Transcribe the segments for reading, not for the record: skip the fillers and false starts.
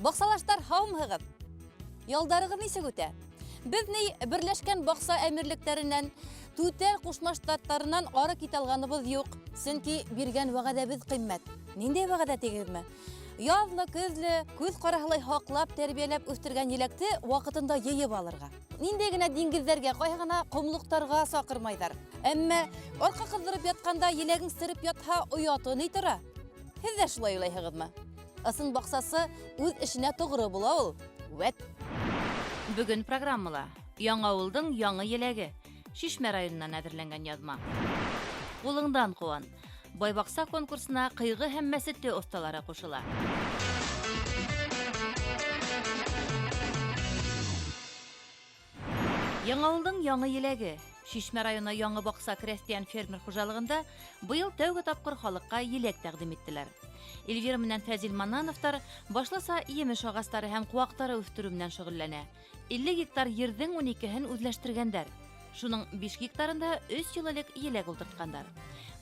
Бақсалаштар хаумһығыз. Ялдарығыз нисек үтә? Біз бірләшкән бақса әмірліктерінен, Түтәл Кушма Штаттарынан ары кит алганыбыз юк. Сөнки биргән вәгъдәбез кыйммәт. Ниндәй вәгъдә тигезме? Язлы, көзле, күз караһлай хаклап, тәрбияләп үстергән електе вакытында йыйып алырга. Ниндәй генә диңгезләргә, кайһы гына комлыктарга сакырмайдар. Әмма арка кыздырып ятканда еләгең сырып ятһа, ояты ни тора? Һез дә шулай уйлайһығызмы? Ысын баксасы үз эшенә тугры була ул. Вәт. Бүген программала Яңа авылдың яңа еләге Шишмә районынан әзерләнгән язма. Кулыңдан куан. Байбакса конкурсына кыйгы һәм мәсетле осталары кушыла. Яңа авылдың яңа еләге Шишмә районы Яңа бакса крестьян фермер хуҗалыгында быел тәүге тапкыр халыкка еләк тәкъдим иттеләр. Эльвира менән Фәзил Манановтар башласа емеш агастары һәм куактары үстерү белән шөгыльләнә. 50 гектар ердең 12-һен үзләштергәннәр. Шуның 5 гектарында 3 ел элек еләк ултырткандар.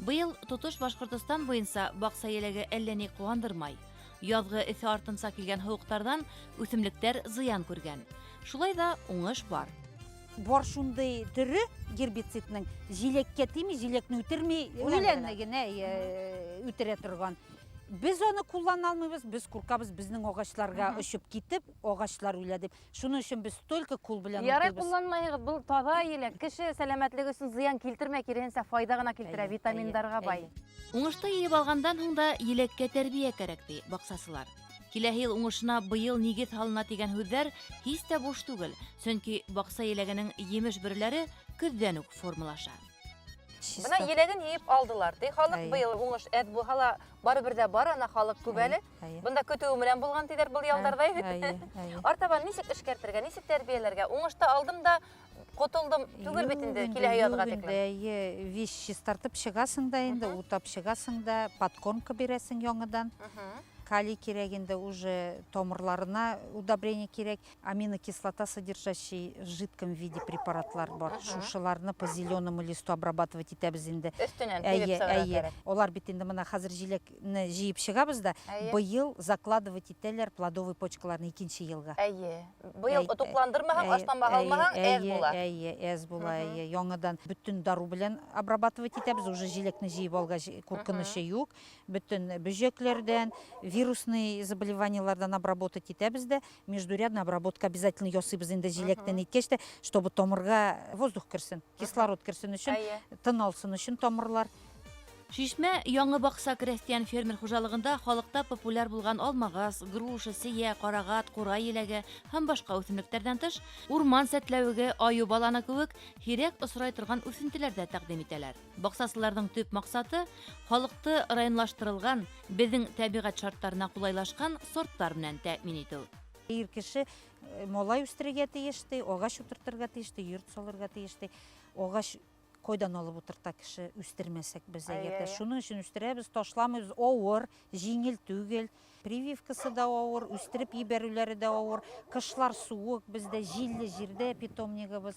Быел тотыш Башкортстан буенча бакса еләге әллә ни куандырмай. Язгы эҫе артынса килгән һауыктардан үсемлектәр зыян күргән. Шулай да уңыш бар. Бар шундай түрі гербицидның җилеккә тими, җилекне үтерми, үләнне генә үтерә торган. Biz onu kullanalmıyoruz, biz kurkabız bizning ağaçlarga uçup gitip ağaçlar öyle deyip. Şunun için biz только kul bilen Ярай kullanmayız. Bu таза елек. Кеше сәламәтлеге өчен зыян килтермәй, киресенчә файда гына килтерә, витаминнарга бай. Уңышты йыйып алгандан һуң да елеккә тәрбия кәрәк ди баксасылар. Киләһе ел уңышына быел нигез һалына дигән һүзләр һич тә буш түгел, чөнки бакса еләгенең емеш берләре көздән үк формалаша. Бына елеген йыйып алдылар. Халык быел уңыш әт булһа барыбер дә бар, ана халык күп әле. Бында көтүе белән булган тидер бул ялдарда. Артабан ничек эшкәртергә, ничек тәрбияләргә? Уңышта алдым да котылдым түгел бит инде киләһе язга тиклем. Вещи тартып чыгасың да инде, утап чыгасың да, подкормка бирәсең яңадан. Калий кирәк инде уже томырларына удобрение кирәк. Аминокислота содержащий в жидком виде препаратлар бар. Шушыларны по зеленому листу обрабатывать итәбез инде. Өстенән тибеп сыгырга кирәк. Олар бит инде мына хәзер җилекне җыеп чыгабыз да, быел закладывать итәләр плодовый почкаларны 2нче елга. Быел тукландырмаһаң, аштан багалмаһаң, әз була. Әз була. Яңадан бүтән дару белән обрабатывать итәбез, уже җилекне җыеп алгач куркынышы юк. Бүтән бөҗәкләрдән вирусные заболеваниялардан обработать итәбез дә, междурядная обработка обязательно ясыйбыз инде җилектән иткәч тә, чтобы томырга воздух керсен, кислород керсен өчен, тын алсын өчен томырлар. Шишмә Яңа бакса крестьян фермер хуҗалыгында халыкта популяр булган алмагас, груша, сия, карагат, кура еләге һәм башка үсемлекләрдән тыш урман сәтләвеге, аю баланы кебек һирәк осрай торган үсентеләр дә тәкъдим итәләр. Баксасыларның төп максаты халыкты районлаштырылган, безнең табигать шартларына кулайлашкан сортлар белән тәэмин итү. Ир кеше малай үстерергә тиешти, агач утыртырга тиешти, йорт салырга тиешти. Агач койдан алып утырта кеше үстермәсәк без әгәр. Шуның өчен үстерәбез, ташламыйбыз, авыр, җиңел түгел. Прививкасы да авыр, үстереп җибәрүләре дә авыр. Кышлар суык, бездә җилле җирдә питомнигыбыз.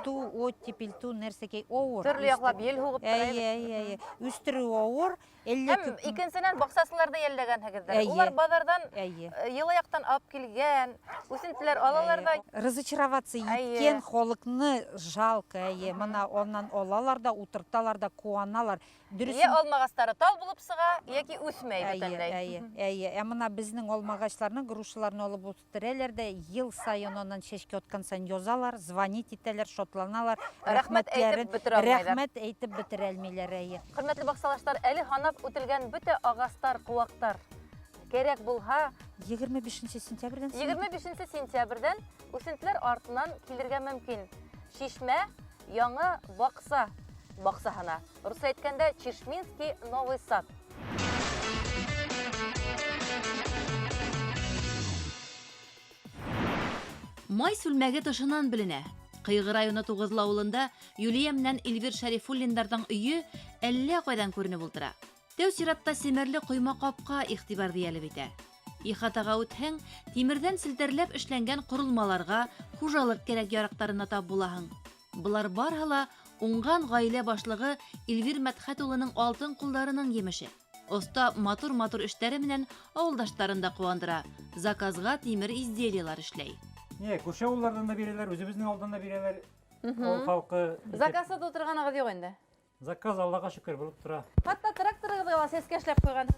Ту оттепель, ту нәрсәкәй авыр. Төрле яклап ел һугып тора. Үстерү авыр. Һәм икенчедән баксасыларда йәлләгәнһегездер. Улар базардан йылы яктан алып килгән, үсентеләр алалар да. Разочароваться иткән халыкны жалко. Мына оннан алалар да, утырталар да, куаналар. Я алмагастары тал булып сыга, яки үсмәй бөтенләй. Мына безнең алмагачларны, грушаларны алып үстерәләр дә, ел сайын оннан чәчкә аткан сан язалар, звонить итәләр, шатланалар, рәхмәтләрен, рәхмәт әйтеп бетерә алмыйлар. Хөрмәтле баксалаштар, әле һанап үтелгән бөтә агастар, куактар кирәк булһа, 25 сентябрьдән 25 сентябрьдән үсентеләр артыннан килергә мөмкин. Шишмә Яңа бакса баксаһына. Рус әйткәндә Чешминский Новый Сад. Май сүлмәге тышынан беленә. Кыйгы районы 9 авылында Юлия менән Эльвир Шәрифуллиндарның өйе әллә кайдан күренеп ултыра. Тәү сиратта семерле койма капка игътибар диялеп итә. Ихатага үтһәң, тимердән селтәрләп эшләнгән корылмаларга хуҗалык кирәк ярактарына тап булаһың. Булар барһа ла уңган гаилә башлыгы Эльвир Мәдхәт улының алтын кулларының емеше. Оста матур эштәре менән авылдаштарын да куандыра. Заказга тимер изделиялар эшләй. Не, күрше авыллардан да бирәләр, үзебезнең авылдан да бирәләр. Авыл халкы Заказы да утырганыгыз юк инде. заказ Аллага шөкер булып тора. Хатта тракторыгызга сәскә эшләп куйгансыз.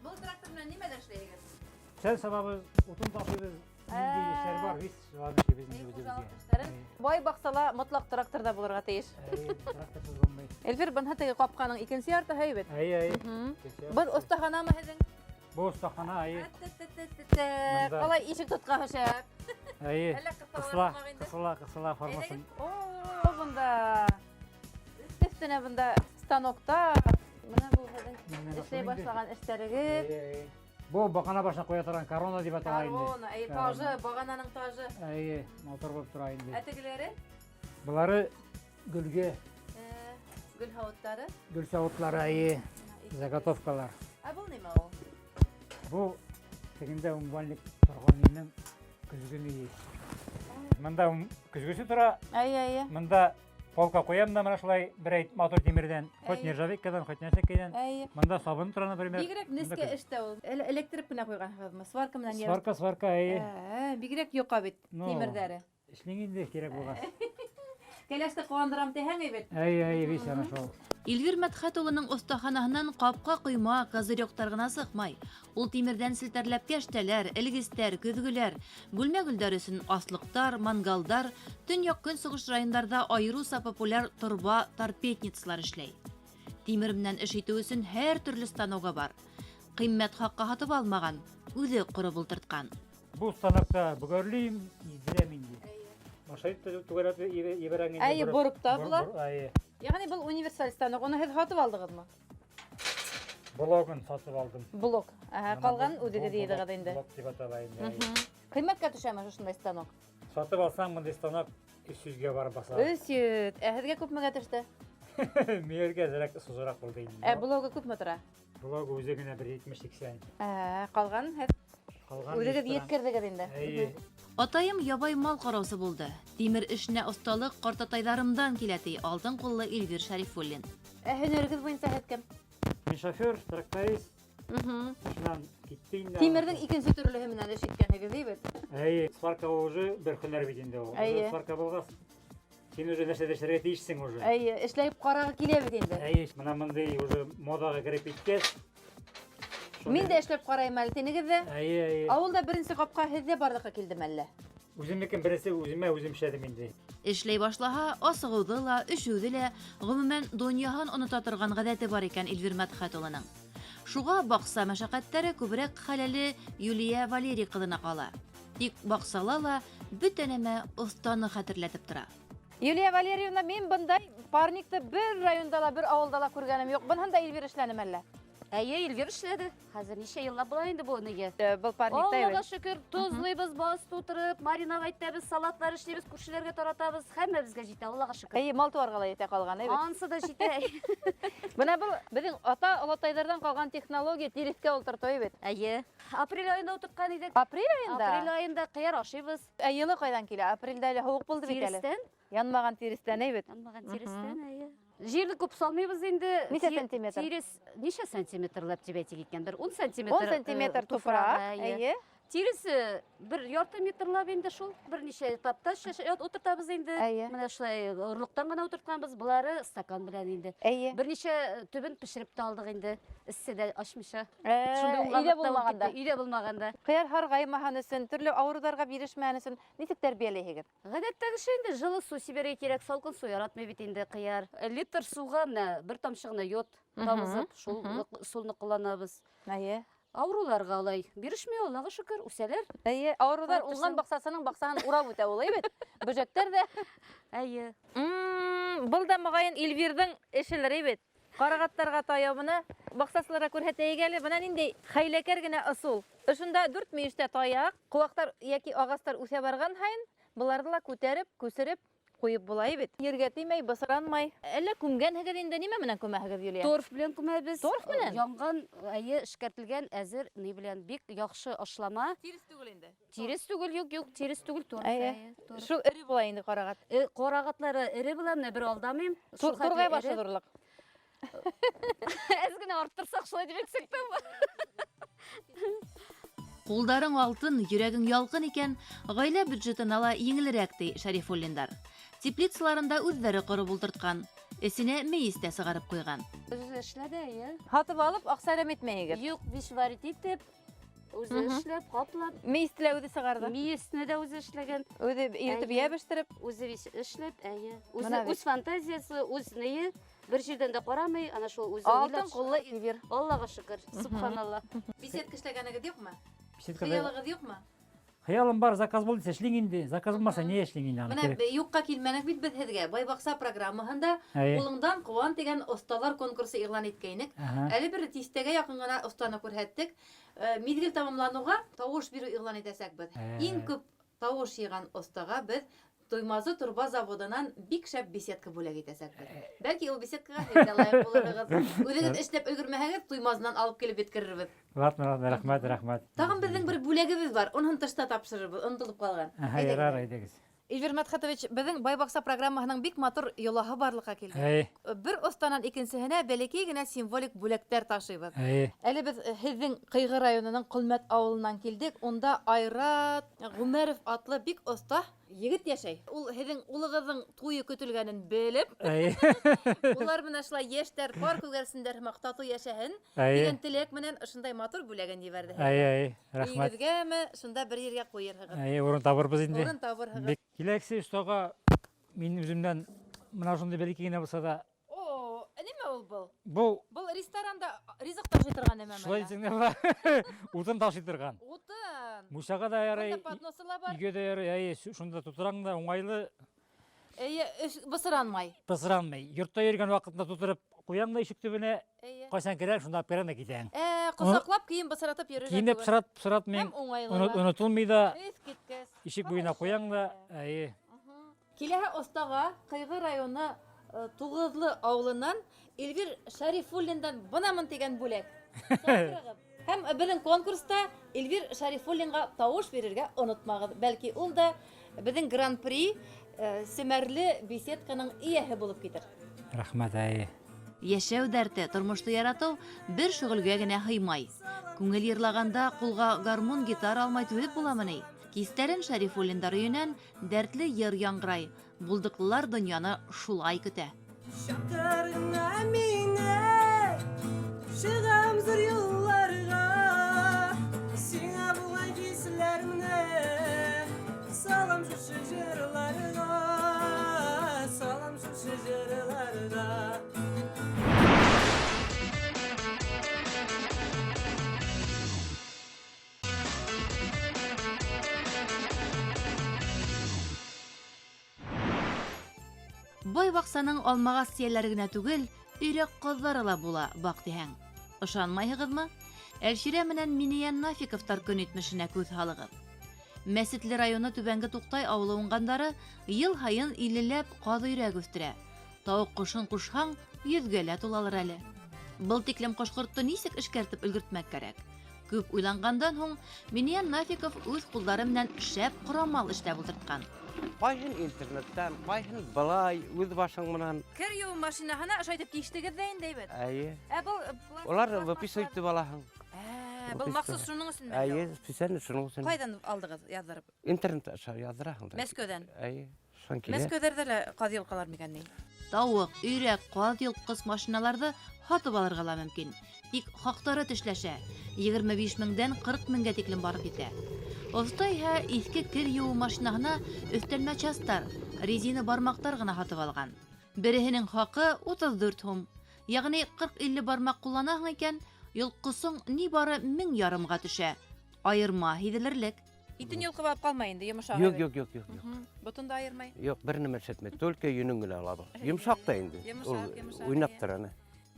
Бұл трактор менән нимәләр эшләйгез? Сән сабабыз, утын ташыбыз, инде эшләр бар, вис шуларны безнең үзебезгә. Бай баксала мотлак тракторда булырга тиеш. Тракторсыз булмый. Эльфир бын хәтәге капканың икенче ярты һәйбәт. Әйе. Бер остаханамы һеҙҙең? Бу стахана, әйе. Қалай ишек тотҡаһышап. Әйе. Әллә кысала Кысыла формасын. О, бында. Өстенә бында станокта. Менә бу һеҙҙең эшләй башлаған эштәрегеҙ. Бу бакана башына куя торган корона дип атала инде. Корона, тажы, багананың тажы. Әйе, мотор булып тора инде. Әтегеләре? Булары гөлгә, Гөл һавыттары. гөл савытлары, әйе. Заготовкалар. Ә бу нимә ул? Бу тегендә умбанлык торган минем көзгене. Монда көзгесе тора. Әйе. Монда полка куям да менә шулай бер мотор тимердән, хоть нержавейкадан, хоть нәрсәкәдән. Әйе. Монда сабын тора, например. Бигрәк нескә эштә ул. Электрик кенә куйгансызмы? Сварка менән яр. Сварка, әйе. Бигрәк юка бит тимердәре. Эшлең инде кирәк булган. Кәләште куандырам дисәң бит. Әйе, вис ана шул. Эльвир Мәдхәт улының остаханаһыннан капка койма, козыректар гына сыҡмай. Ул тимердән селтәрләп кәштәләр, элгестәр, көҙгөләр, бүлмә гөлдәр өсөн аслыҡтар, мангалдар, төньяҡ көнсығыш райондарда айырыуса популяр торба торпедницалар эшләй. Тимер менән эш итеү өсөн һәр төрлө станогы бар. Ҡиммәт хаҡҡа һатып алмаған, үҙе ҡороп ултыртҡан. Бу станокта бөгәрлим, издерәм инде. Машайт түгәрәп ебәрәң инде. Әйе, борукта була. Әйе. Ягъни был универсаль станок. Уны һеҙ һатып алдығыҙмы? Блогын сатып алдым. Блок. Ҡалған үҙегеҙ йыйҙығыҙ инде. Блок дип атала инде. Ҡиммәткә төшәме шундай станок? Сатып алсаң мондай станок 300-гә барып баса. 300. Һеҙгә күпмегә төштө? Миергә зирәк сузырак булды инде. Блогы күпме тора? Блог үзе генә 170-80. Ҡалған һеҙ Калган үҙегеҙ еткерҙегеҙ инде. Әйе. Атайым ябай мал ҡараусы булды. Тимер эшенә осталыҡ ҡартатайҙарымдан килә ти алтын ҡуллы Эльвир Шәрифуллин. Һөнәрегеҙ буйынса һеҙ кем? Мин шофер, тракторист. Шунан китте инде. Тимерҙең икенсе төрлөһө менән эш иткәнегеҙ бит. Әйе, сварка уже бер һөнәр бит инде ул. Әйе. Сварка булгас, син уже нәрсә эшләргә тиешсең уже. Әйе, эшләп ҡарағы килә бит инде. Әйе, менә мондай уже модага кереп киткәс. Мин дә эшләп ҡарайым әле тинегеҙ ҙә. Әйе. Ауылда беренсе ҡапҡа һеҙҙә барлыҡҡа килдем әллә? Үземнекен беренсе үземә үзем эшләдем инде. Эшләй башлаһа, асығыуҙы ла, өшөүҙе лә, ғөмүмән донъяһын онота торған ғәҙәте бар икән Эльвир Мәдхәт улының. Шуға баҡса мәшәҡәттәре күберәк хәләле Юлия Валерий ҡыҙына ҡала. Тик баҡсала ла бөтә нәмә останы хәтерләтеп тора. Юлия Валерьевна, мин бындай парникты бер районда ла, бер ауылда ла күргәнем юҡ. Быныһында Эльвир эшләнем әллә? Әйе, Эльвир эшләде. Хәзер ничә йыллап була инде бу неге. Был парникта Аллаға шөкөр, тозлыйбыз, баз тутырып, мариновать итәбез, салатлар эшләйбез, күршеләргә таратабыз. Һәммәбезгә җитә, Аллаға шөкөр. Әйе, мал туарга ла етә ҡалған, әйбәт. Ансы да җитә. Бына был беҙҙең ата-олатайҙарҙан ҡалған технология тирескә ултыртыу әйбәт. Әйе. Апрель айында утыртҡан идек. Апрель айында? Апрель айында ҡыяр ашыйбыз. Ә йылы ҡайҙан килә? Апрелдә лә һыуыҡ булды бит әле. Тирестән. Янмаған тирестән әйбәт. Янмаған тирестән, әйе. Җирне күп салмыйбыз инде. Нисә сантиметр? Тирес ничә сантиметрлап дип әйтик икәндер? 10 сантиметр. 10 сантиметр туфрак. Әйе. Тиресе бер ярты метрлап инде шул. Берничә этапта утыртабыз инде. Әйе. Менә шулай орлыктан гына утыртканбыз. Булары стакан белән инде. Әйе. Берничә төбен пешереп тә алдык инде. Эссе дә ашмыша. Өйдә булмағанда. Өйдә булмаганда. Ҡыяр һарғаймаһын өсөн, төрлө ауырыуҙарға бирешмәһен өсөн нисек тәрбиәләйһегеҙ? Гадәттәгечә инде жылы су сибәргә кирәк, салкын су яратмый бит инде ҡыяр. Литр суға менә бер тамчы гына йод табызып, шул суны ҡулланабыз. Әйе. Ауыруларға алай бирешмәй, Аллаға шөкөр, үсәләр. Әйе, ауырыуҙар уңған баҡсасының баҡсаһын урап үтә ул, әйбәт. Бөжәктәр дә. Әйе. Был да моғайын Эльвирҙың эшелер, әйбәт. Ҡарағаттарға таяу бына баҡсасыларға күрһәтәйек әле. Бына ниндәй хәйләкәр генә ысул. Ошонда 4 мөйөштә таяҡ, ҡыуаҡтар йәки ағастар үҫә барған һайын, быларҙы ла күтәреп, күсереп ҡуйып була бит. Ергә теймәй, бысранмай. Әллә күмгәнһегеҙ инде, нимә менән күмәһегеҙ, Юлия? Торф белән күмәбез. Торф менән? Янған, әйе, эшкәртелгән әзер, ни белән бик яҡшы ашлама. Тирес түгел инде. Тирес түгел, юк, тирес түгел, торф. Әйе. торф. Шул эре була инде ҡарағат. Ҡарағатлары эре була, менә бер алдамыйм. Турғай башы ҙурлыҡ. Әзгене арттырсақ шулай демексек та. Кулдарың алтын, йөрәгең ялкын икән, гаилә бюджетын ала еңелрәк ди Шәрифуллиндар. Теплицаларында үзләре корып ултырткан, эсенә мейес тә сыгарып куйган. Үзе эшләде, я. Һатып алып, акча рәм итмәйгез. Юк, биш варит итеп, үзе эшләп, каплап, Мейестлә үзе сыгарды. миесне дә үзе эшләгән, Үзе иретеп ябыштырып. үзе эшләп, әйе. Менә бит. Үз фантазиясы, үз ние, бер җирдән дә карамый, ана шул үзе Алтын уйлап. куллы Эльвир. Аллага шөкер, субханалла. Беседка эшләгәнегез юкмы? Беседкада Хыялыгыз юкмы? хыялым бар, заказ булды, эшлең инде. Заказ булмаса, не эшлең инде аны Менә керек. юкка килмәнек бит без һеҙгә. Байбаҡса программаһында Әйе. ҡулыңдан ҡыуан дигән осталар конкурсы иғлан иткәйнек. Аха. Әле бер тистәгә яҡын гына останы күрһәттек. Миҙгел тамамланыуға тауыш бирү иғлан итәсәкбеҙ. Иң күп тауыш йыйған остага беҙ Туймазы турба заводынан бик шәп беседка бүләк итәсәкбеҙ. Бәлки ул беседкаға һеҙ дә лайыҡ булырһығыҙ. Үҙегеҙ эшләп өлгөрмәһәгеҙ, Туймазынан алып килеп еткерербеҙ. Ладно, рәхмәт, рәхмәт. Тағын беҙҙең бер бүләгебеҙ бар. Уныһын тышта тапшырырбыҙ. Онотолоп ҡалған. Аха, ярар, әйдәгез. Эльвир Мәдхәтович, беҙҙең Байбаҡса программаһының бик матур йолаһы барлыҡҡа килде. Әйе, Бер останан икенсеһенә бәләкәй генә символик бүләктәр ташыйбыҙ. әйе. Әле беҙ һеҙҙең Ҡыйғы районының Ҡөлмәт ауылынан килдек. Унда Айрат Ғүмәров атлы бик оста егет йәшәй. Ул һеҙҙең улығыҙҙың туйы көтөлгәнен белеп, Әйе. улар менән шулай йәштәр, пар күгәрсендәр һымаҡ татыу йәшәһен Әйе. дигән теләк менән ошондай матур бүләген ебәрҙе. Әйе, рәхмәт. Өйөгөҙгәме, шунда бер ергә ҡуйырһығыҙ. Әйе, урын табырбыз инде. Урын табырһығыҙ. Бик киләксе остага мин үземдән мына шундый бәләкәй генә булса да, О, нимә ул был? бу Был ресторанда ризыҡ ташый торған нәмәме? шулай дисәң була. Утын ташый торган. Утын. Мушага да ярай, Бында подносы ла бар. үйгә дә ярай, әйе, шунда тутыраң да уңайлы Эйе, бысыранмай. пысыранмый. Йортта йөргән вакытында тутырып куяң да ишек төбенә, Эйе. кайсан керәк, шунда алып керәң да китәң. Ҡосаҡлап кейем бысыратып йөрөргә. Киенеп сыратмый, Һәм уңайлы. онотулмый да, Эс киткәс. ишек буена куяң да, әйе. Киләһе остага Ҡыйғы районы Туғыҙлы ауылынан Эльвир Шәрифуллиндан бынамын тигән бүләк. Саҡырығыҙ. Һәм беҙҙең конкурста Эльвир Шәрифуллинға тауыш бирергә онотмағыҙ. Бәлки ул да беҙҙең гран-при семәрле беседканың эйәһе булып китер. Рәхмәт, әйе. Яшәү дәрте, тормошты яратыу бер шөгылгә генә һыймай. Күңел йырлаганда ҡулға гармун, гитара алмай түҙеп буламыни. Кистәрен Шәрифуллиндар өйөнән дәртле йыр яңғырай. Булдыҡлылар донъяны шулай көтә. Шаҡырына мине, шығам зор юлларға, сиңа булған кисләрімне, салам шушы жырларға, салам шушы жырларға. Байбаҡсаның алмағас сейәләре генә түгел, өйрәк ҡаҙҙары ла була, баҡ тиһәң. Ышанмайһығыҙмы? Әлширә менән Миниян Нафиковтар көн итмешенә күҙ һалығыҙ. Мәсетле районы Түбәнге Туҡтай ауылы уңғандары йыл һайын 50ләп ҡаҙ өйрәк үҫтерә. Тауыҡ ҡошон ҡушһаң, 100-гә лә тулалыр әле. Был тиклем ҡош-ҡортто нисек эшкәртеп өлгөртмәк кәрәк? Күп уйланғандан һуң, Миниян Нафиков үҙ ҡулдары менән шәп ҡорамал эшләп ултыртҡан. Ҡайһын интернеттан, ҡайһын былай үҙ башың менән. Кер юу машинаһына ошайтып киштегеҙ ҙә инде әйбәт. Әйе. Был Улар выписывать итеп алаһың. Был махсус шуның өсөн. Әйе, специально шуның өсөн. Ҡайҙан алдығыҙ яҙҙырып? Интернетта яҙҙыраһың да. Мәскәүҙән. Әйе, шуң килә. Мәскәүҙәрҙә лә ҡаҙ йылҡалар микән ни? Тауыҡ, өйрәк, ҡаҙ йылҡҡыс машиналарҙы һатып алырға ла мөмкин. Тик хаҡтары тешләшә. 25 меңдән 40 меңгә тиклем барып китә. Оста иһә иҫке кер юыу машинаһына өҫтәлмә частар, резина бармаҡтар ғына һатып алған. Береһенең хаҡы 34 һум. Яғни 40-50 бармаҡ ҡулланаһың икән, йылҡҡысың ни бары 1000 төшә. Айырма һиҙелерлек. Итен йылҡып ҡалмай инде, йомшаҡ. Юк. Ботон да айырмай. Юк, бер нәмә эшләтмәй. Только йөнөң генә алабыҙ. Йомшаҡ та инде. Йомшаҡ. Уйнап тора.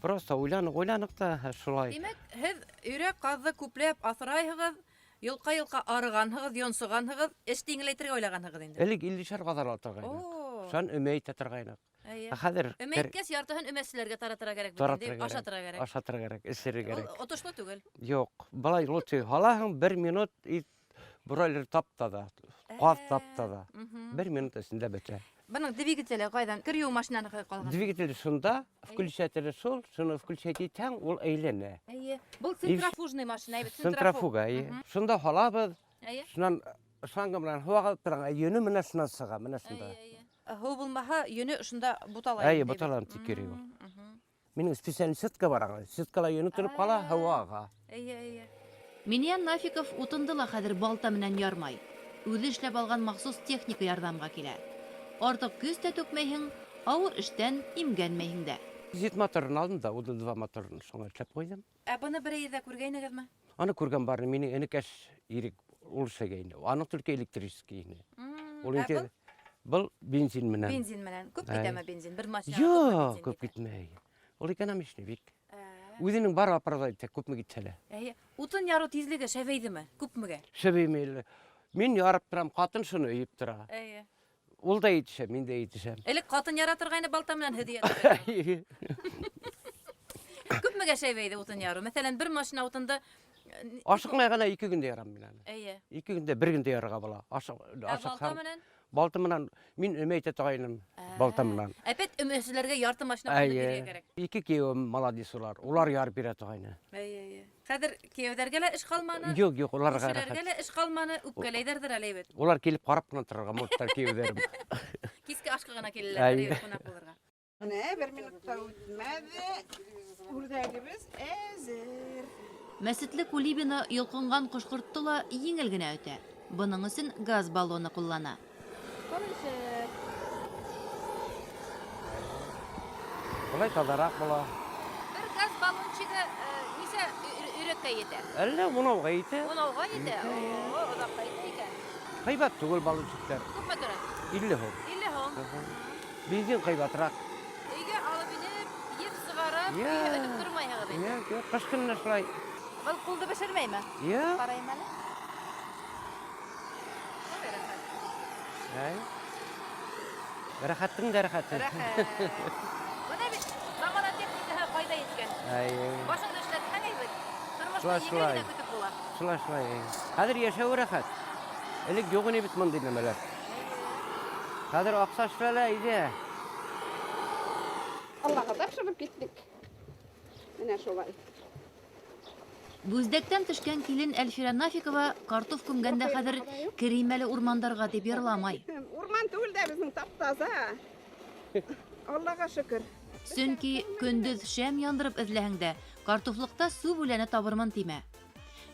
Просто уйланыҡ та шулай. Демәк, һеҙ өйрәк ҡаҙҙы күпләп аҫрайһығыҙ, йылҡа-йылҡа арығанһығыҙ, йонсоғанһығыҙ, эште еңеләйтергә уйлағанһығыҙ инде. Элек 50-шәр ҡаҙар атырғайныҡ. Шан өмәйтә торғайныҡ. Хәҙер Өмәйткәс, яртыһын өмәселәргә таратырға кәрәк бит инде, ашатырға кәрәк. Ашатырға кәрәк, эсерергә кәрәк. Отошло түгел. Юк, былай лучше һалаһың, 1 минут бройлер тапта да, ҡаҙ тапта да. 1 минут эсендә бөтә. Бұның двигателі қайдан? Кірю машинаны қалған. Двигатель шунда, включатель шул, шуны включать етсең, ол әйлене. Бұл центрофужный машина. Центрофуга, шунда халабыз, Әйе. шунан шланга менен һава кылып торган, йөне менен шунан сыга, менә шунда. Хау булмаһа, йөне шунда буталай. Әйе, буталан тикереу. Минең специаль сетка бар аңа. Сеткала йөне торып кала һавага. Миньян Нафиков утынды ла хәзер балта менән ярмай. Үзе эшләп алган махсус техника ярдәмгә килә. Артык күз тә түкмәйһең, авыр эштән имгәнмәйһең дә. Зит моторын алдым да, уды 2 моторын шуңа эшләп куйдым. Бұны бір ердә күргәйнегезме? Аны күргән барны минең энекәш ирек ул эшләгәйне. Аны только электрический ине. Ул инде был бензин менән. Бензин менән. Күп китәме бензин? Бір машина. Юк, күп китмәй. Ул экономичный бик. Үзенең бар аппараты күпме китсәлә. Утын яру тизлеге шәвәйдеме? Күпмегә? Шәбеймәйле. Мин ярып торам, катын шуны өйеп тора. Ул да итешә, мин дә итешәм. Элек катын яратыргайны балта менән һөдия. Күпмегә шәвәйде утын яру? Мәсәлән, бір машина утынды Ашыкмай гына 2 көндә ярам мин аны. 2 көндә 1 көндә ярырга була. Балта менән? Балта менән мин өмәйтә тагайным балта менән. Әпәт өмәселәргә ярты машина кулы бирә кирәк. 2 киевем молодец улар. Улар ярып бирә тагайны. Хәзер киевләргә лә эш калманы. Юк, уларга Кешеләргә лә эш калманы, үпкәләйдердер әле бит. Улар килеп карап кына торырга мохтар киевләрем. Киске ашкы гына киләләр, кунак булырга. Менә 1 минутта үтмәде. Үрдәгебез әзер. Мәсетле Кулибина йолкынган кошкыртты ла еңел генә үтә. Буның өчен газ баллоны куллана. Улай тазарак була. Бер газ баллончыгы ничә үрәккә җитә? Әллә унауга ите. Унауга җитә. Озакка итә икән. Кыйбат түгел балычыктар. Күпме тора? 50 һум. 50 һум. Бензин кыйбатрак. Өйгә алып инеп, еп сыгарып, Я. өтеп тормайһыгыз инде. Кыш көнне шулай. Был кулды бешермәйме? Я. Карайм әле. Рәхәттең дә рәхәте. Менә бит замана техникаһы кайда җиткән? Башыңда эшләтсәң әйбәт. Тормышта еңел генә көтеп була. Шулай. Хәзер яшәү рәхәт. Элек юк ине бит мондый нәмәләр. Хәзер акча эшләлә иде. Аллаһка тапшырып киттек. Менә шулай. Бүздәктән төшкән килен Әлфирә Нафикова картоф күмгәндә хәзер керимәле урмандарга дип йырламай. Урман түгел дә безнең таптаза. Аллаһка шөкер. Сөнки көндез шәм яндырып эзләһәң дә, картофлыкта су бүләне табырмын тимә.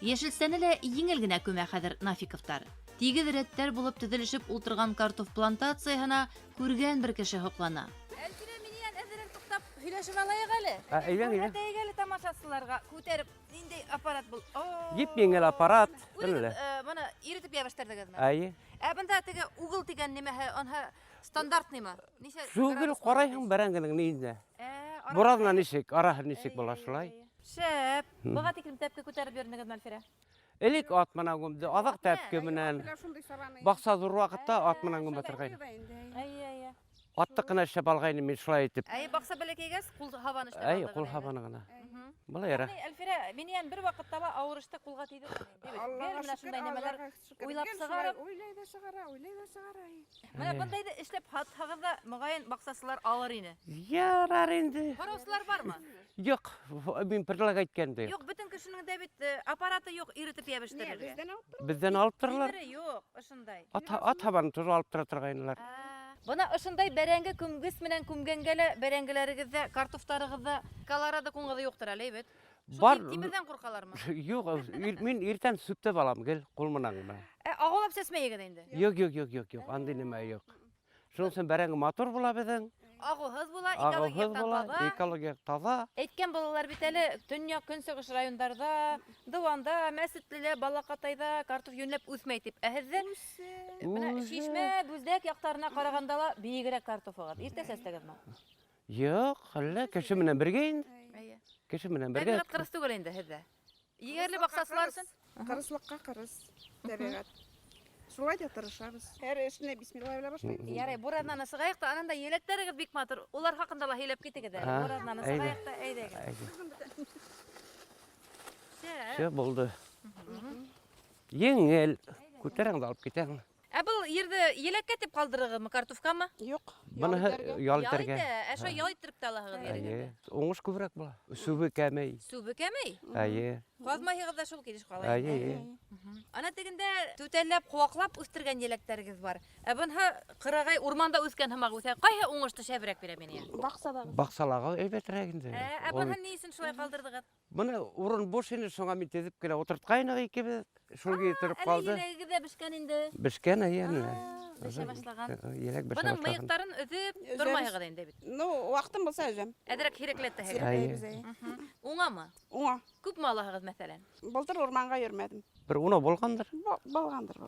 Яшелсәне лә еңел генә күмә хәзер Нафиковтар. Тигез рәттәр булып төзелешеп ултырган картоф плантацияһына күргән бер кеше хоклана. Әлфирә миннән әзерәк туктап һөйләшеп алайык әле. Әйдәң. Әтәйгәле тамашасыларга күтәреп нинди аппарат бул? Еп еңел аппарат. Белә. Моны иретеп ябыштырдыгызмы? Әйе. Бында теге угыл дигән нимәһе, анһа стандартныймы? Ничә? Шугыл карайһың бәрәңгенең нинде. Буразна ничек, араһы ничек була шулай. Шәп. Буга тиклем тәпкә күтәреп йөрдегез Әлфирә? Элек ат менән гүмде, азак тәпке менән. Бакса зур вакытта ат менән гүмә торгайны. Әйе. Атты кына эшләп алгайны мин шулай итеп. Әйе, бакса бәләкәйгәс, кул һаваны эшләп Әйе, кул һаваны гына. Була яра. Әлфирә, миннән бер вакытта авыр эштә кулга тиде. Менә шундай нәмәләр уйлап сыгарып. Уйлай да сыгара. Менә бундайды эшләп хатыгызда мөгаен баксасылар алыр ине. Ярар инде. Караусылар бармы? Юк, мин предлагать әйткәнде. Юк, бөтен кешенең дә бит аппараты юк, иретеп ябыштырыр. Бездән алып торалар. Юк, ошондай. Ат һаваны туз алып тора торгайнылар. Бына ошондай бәрәңге күмгес менән күмгәнгә лә бәрәңгеләрегездә, картофтарыгызда Колорадо күңгәде юктыр әле бит. Бар. Тимердән куркалармы? Юк, мин иртән сүптә балам, гел, кул менән генә. Агылып сәсмәйгә инде. Юк, андый нәмә юк. Шуның өчен бәрәңге мотор була безнең. Агылһыз була, Агылһыз була, экология таза. Әйткән балалар бит әле төньяк көнчыгыш районнарда, Дыванда, Мәсетледә, Балакатайда картоф юньләп үсмәй дип. Ә һездә менә Шишмә, Бүздәк яктарына караганда ла биегрәк картофыгыз. Иртә сәстәгезме? Юк, әллә кеше менән бергә инде. Кеше менән бергә. Табигать кырыс түгел инде һездә. Егәрле баксасылар өчен. Кырыслыкка кырыс. Табигать. Шулай да тырышабыз. Һәр эшне бисмилла белә башлыйбыз. Ярый, буразнаны сыгайык та, ананда еләкләрегез бик матур. Улар хакында ла һөйләп китегез әле. Буразнаны сыгайык та, әйдәгез. Все булды. Еңел. Күтәрәң дә алып китәң. Ә бу ерді елекке тип қалдырығымы, картофкамы? Юк. Бұны ял итәргә. Әшо ял иттеріп талағығыз Әйе. Оңыш күбрәк була. Сүбе кәмей. Су бөкәмей? Әйе. Қазмайығыз да шул кедеш қалай? Әйе. Ана тегінде түтәлләп, қуақлап үстірген електәргіз бар. Бұнға қырағай урманда өскен хымақ өсә. Қайы оңышты шәбірек бере мені? Баксада. Бақсалаға әйбәтрәгінде. Бұнға нейсін шулай қалдырдығыз? Бұны урын бош ені соңа мен тезіп келе отыртқайны екебі. Шул кетіріп қалды. Әлі елегі де бішкен енді? Бішкен әйен. Біше башлаған. Елек біше Бұның башлаған. миықтарын үзіп тұрмайығы дейін дебіт. Ну, вақтым болса өзем. Әдірек хереклетті херек. Әйе. Оңа ма? Оңа. Көп малағығыз мәсәлән? Былтыр урманға йөрмәдем. Бір уна болғандыр. Болғандыр.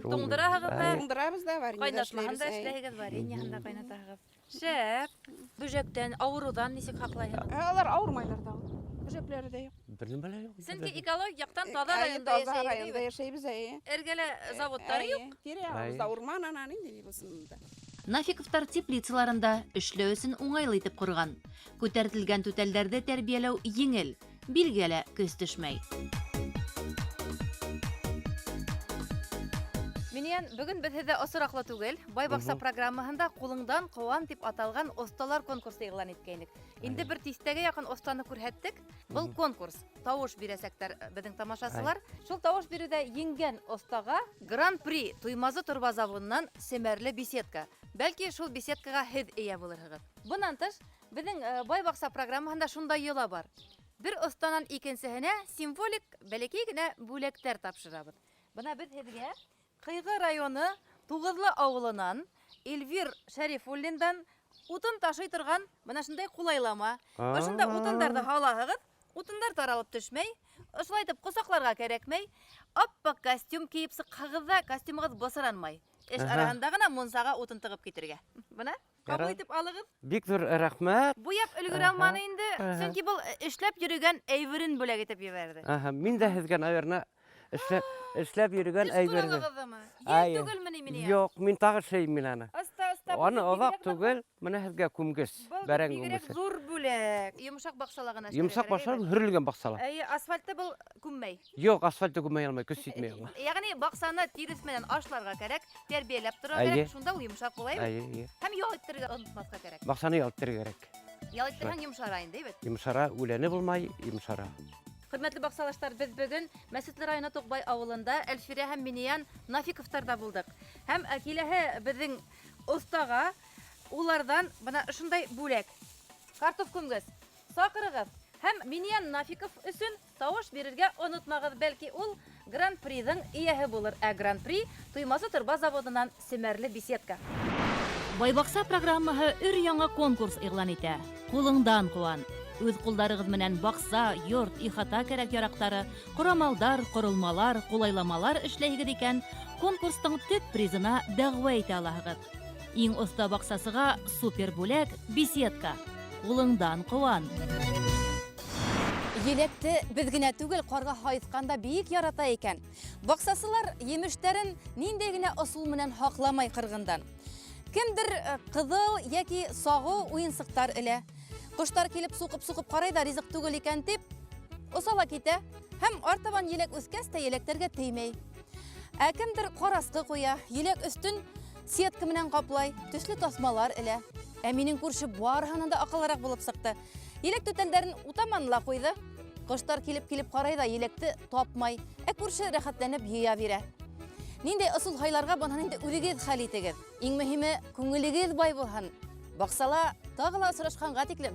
Тоңдырағығыз да? Тоңдырабыз да, варенье Қайнатмағын да эшләйгез бар, енияғында қайнатағығыз. Шәп, бүжектен, ауырудан несек хақлайығыз? Алар ауырмайлар да. Бүжекләре де юк. Бірін бәле жоқ. Сенки экологияқтан таза районда Таза районда яшайбыз. яшайбыз. Әргелі заводтары юк. Тире авызда урман ананы инде булсында. Нафиковтар теплицаларында эшләү өчен уңайлы итеп корган. Күтәртелгән түтәлләрдә тәрбияләү еңел, билгеле көз төшмәй. Миниян, бүгін біз һеҙҙә осораҡлы түгел, Байбаҡса программаһында ҡулыңдан ҡыуан тип аталған осталар конкурсы иғлан иткәйнек. Инде бер тистәгә яҡын останы күрһәттек. Был конкурс. Тауыш бирәсәктәр беҙҙең тамашасылар. Шул тауыш биреүҙә еңгән остаға Гран-при Туймазы торба заводынан семәрле беседка. Бәлки шул беседкаға һеҙ эйә булырһығыҙ. Бынан тыш, беҙҙең Байбаҡса программаһында шундай йола бар. Бер останан икенсеһенә символик бәләкәй генә бүләктәр тапшырабыҙ. Бына беҙ һеҙгә Ҡыйғы районы Туғыҙлы ауылынан Эльвир Шәрифуллиндан утын ташый торған бына шундай ҡулайлама. Ошонда утындарҙы һалаһығыҙ, утындар таралып төшмәй, ошолай итеп ҡосаҡларға кәрәкмәй, аппак костюм кейеп сыҡһағыҙ ҙа костюмығыҙ бысыранмай. Эш араһында ғына мунсаға утын тығып китергә. Бына ҡабул итеп алығыҙ. Бик ҙур рәхмәт. Буяп өлгөрә алманы инде, сөнки был эшләп йөрөгән әйберен бүләк итеп ебәрҙе. Мин дә һеҙгә, наверное, эшләп йөрөгән әйберҙе. Ел түгелме ни мине? Юк, мин тағы шеймин аны. Аста. Аны оҙаҡ түгел, менә һеҙгә күмгес, бәрәң Бигерәк күмгесе. зур бүләк. Йомшаҡ баҡсалағына. Йомшаҡ башлар, һөрөлгән баҡсала. Асфальтты был күммәй. Юк, асфальтты күммәй алмай, көс итмәй аңа. Ягъни баҡсаны тирес менән ашларға кәрәк, тәрбиәләп тора Әйе. кәрәк, шунда ул йомшаҡ була бит. Әйе. Һәм ял иттерергә онотмаҫҡа кәрәк. Баҡсаны ялтырга кәрәк. Ял иттерһәң йомшара инде бит. Йомшара, үләне булмай, йомшара. Хөрмәтле баҡсалаштар, без бөгөн Мәсетле районы Туҡбай ауылында Әлфирә һәм Миниян Нафиковтарда булдык. Һәм киләһе беҙҙең остаға уларҙан бына шундай бүләк. Картоф күмгес. Саҡырығыҙ. Һәм Миниян Нафиков өсөн тауыш бирергә онотмағыҙ, бәлки ул Гран-приҙың эйәһе булыр. Ә Гран-при Туймазы торба заводынан семәрле беседка. Байбаҡса программаһы өр-яңы конкурс иғлан итә. Ҡулыңдан ҡыуан. Үҙ ҡулдарығыҙ менән баҡса, йорт, ихата кәрәк-яраҡтары, ҡорамалдар, ҡоролмалар, ҡулайламалар эшләйһегеҙ икән, конкурстың төп призына дәғүә итә алаһығыҙ. Иң оста баҡсасыға супер бүләк беседка. Ҡулыңдан ҡыуан. Електе беҙ генә түгел, ҡарға һайыҫҡанда бик ярата икән. Баҡсасылар емештәрен ниндәй генә ысул менән һаҡламай ҡырғындан. Кемдер ҡыҙыл йәки сағыу уйынсыҡтар элә. Ҡоштар килеп суҡып ҡарай ҙа ризыҡ түгел икән тип, осала китә, һәм артабан еләк үҫкәс тә еләктәргә теймәй. Ә кемдер ҡарасҡы ҡуя, еләк өҫтөн сетка менән ҡаплай, төслө тасмалар элә. Ә минең күрше барыһынан да аҡыллыраҡ булып сыҡты. Еләк түтәлдәрен утаманы ла ҡуйҙы. Ҡоштар килеп ҡарай ҙа електе тапмай, ә күрше рәхәтләнеп йыя бирә. Ниндәй ысул һайларға бынан инде үҙегеҙ хәл итегеҙ. Иң мөһиме, күңелегеҙ бай булһын. Баҡсала тағы ла осрашҡанға тиклем.